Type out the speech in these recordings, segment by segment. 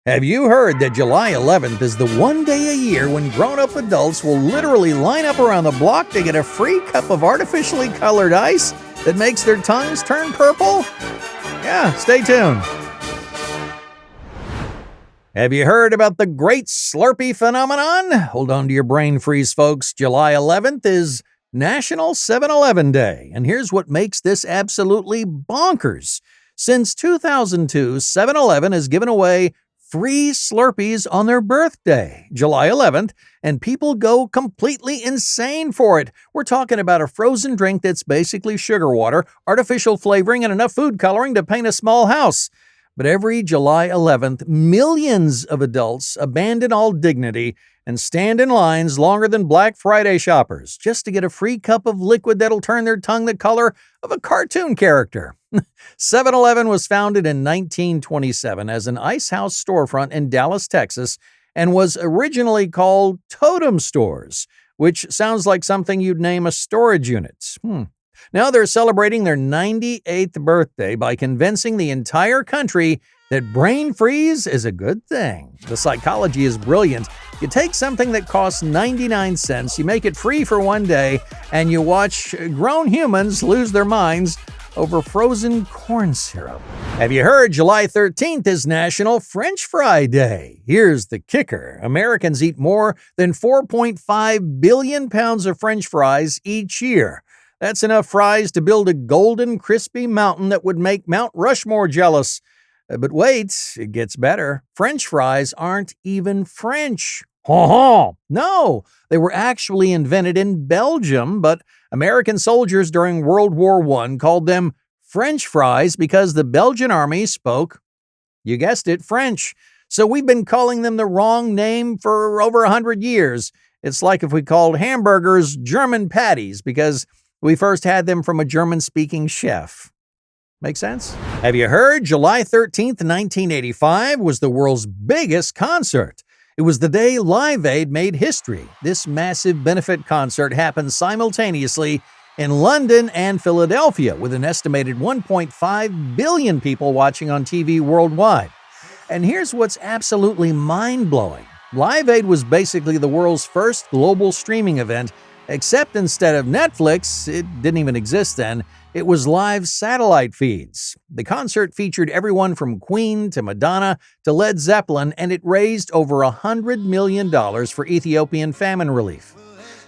Have you heard that July 11th is the one day a year when grown-up adults will literally line up around the block to get a free cup of artificially colored ice that makes their tongues turn purple? Yeah, stay tuned. Have you heard about the great Slurpee phenomenon? Hold on to your brain freeze, folks. July 11th is National 7-Eleven Day, and here's what makes this absolutely bonkers. Since 2002, 7-Eleven has given away free Slurpees on their birthday, July 11th, and people go completely insane for it. We're talking about a frozen drink that's basically sugar water, artificial flavoring, and enough food coloring to paint a small house. But every July 11th, millions of adults abandon all dignity and stand in lines longer than Black Friday shoppers just to get a free cup of liquid that'll turn their tongue the color of a cartoon character. 7-Eleven was founded in 1927 as an ice house storefront in Dallas, Texas, and was originally called Totem Stores, which sounds like something you'd name a storage unit. Now they're celebrating their 98th birthday by convincing the entire country that brain freeze is a good thing. The psychology is brilliant. You take something that costs 99 cents, you make it free for one day, and you watch grown humans lose their minds over frozen corn syrup. Have you heard July 13th is National French Fry Day? Here's the kicker. Americans eat more than 4.5 billion pounds of French fries each year. That's enough fries to build a golden, crispy mountain that would make Mount Rushmore jealous. But wait, it gets better. French fries aren't even French. No, they were actually invented in Belgium, but American soldiers during World War I called them French fries because the Belgian army spoke, you guessed it, French. So we've been calling them the wrong name for over 100 years. It's like if we called hamburgers German patties because we first had them from a German-speaking chef. Make sense? Have you heard July 13th, 1985 was the world's biggest concert? It was the day Live Aid made history. This massive benefit concert happened simultaneously in London and Philadelphia, with an estimated 1.5 billion people watching on TV worldwide. And here's what's absolutely mind-blowing. Live Aid was basically the world's first global streaming event, except instead of Netflix, it didn't even exist then, it was live satellite feeds. The concert featured everyone from Queen to Madonna to Led Zeppelin, and it raised over $100 million for Ethiopian famine relief.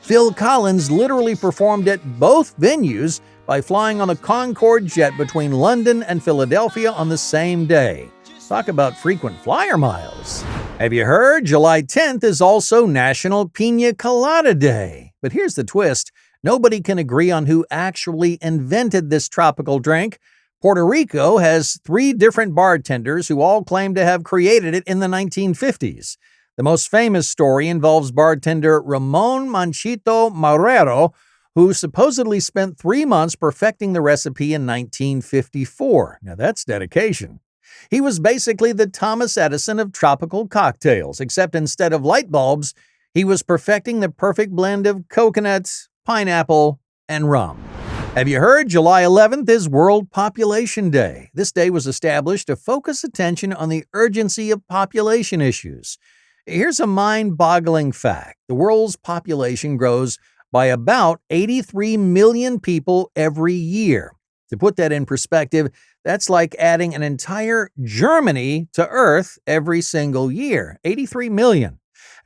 Phil Collins literally performed at both venues by flying on the Concorde jet between London and Philadelphia on the same day. Talk about frequent flyer miles. Have you heard? July 10th is also National Pina Colada Day. But here's the twist. Nobody can agree on who actually invented this tropical drink. Puerto Rico has 3 different bartenders who all claim to have created it in the 1950s. The most famous story involves bartender Ramon Manchito Marrero, who supposedly spent 3 months perfecting the recipe in 1954. Now that's dedication. He was basically the Thomas Edison of tropical cocktails, except instead of light bulbs, he was perfecting the perfect blend of coconut, pineapple, and rum. Have you heard? July 11th is World Population Day. This day was established to focus attention on the urgency of population issues. Here's a mind-boggling fact. The world's population grows by about 83 million people every year. To put that in perspective, that's like adding an entire Germany to Earth every single year. 83 million.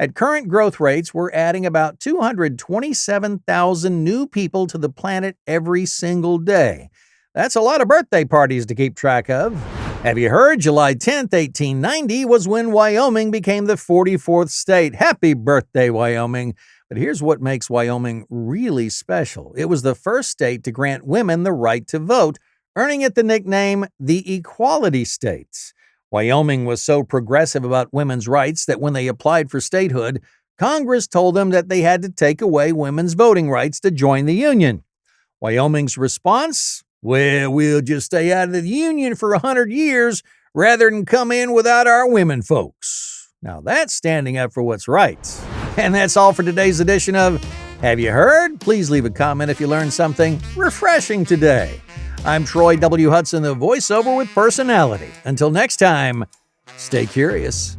At current growth rates, we're adding about 227,000 new people to the planet every single day. That's a lot of birthday parties to keep track of. Have you heard? July 10th, 1890 was when Wyoming became the 44th state. Happy birthday, Wyoming. But here's what makes Wyoming really special. It was the first state to grant women the right to vote, earning it the nickname the Equality State. Wyoming was so progressive about women's rights that when they applied for statehood, Congress told them that they had to take away women's voting rights to join the Union. Wyoming's response? Well, we'll just stay out of the Union for 100 years rather than come in without our women folks. Now that's standing up for what's right. And that's all for today's edition of Have You Heard? Please leave a comment if you learned something refreshing today. I'm Troy W. Hudson, the voiceover with personality. Until next time, stay curious.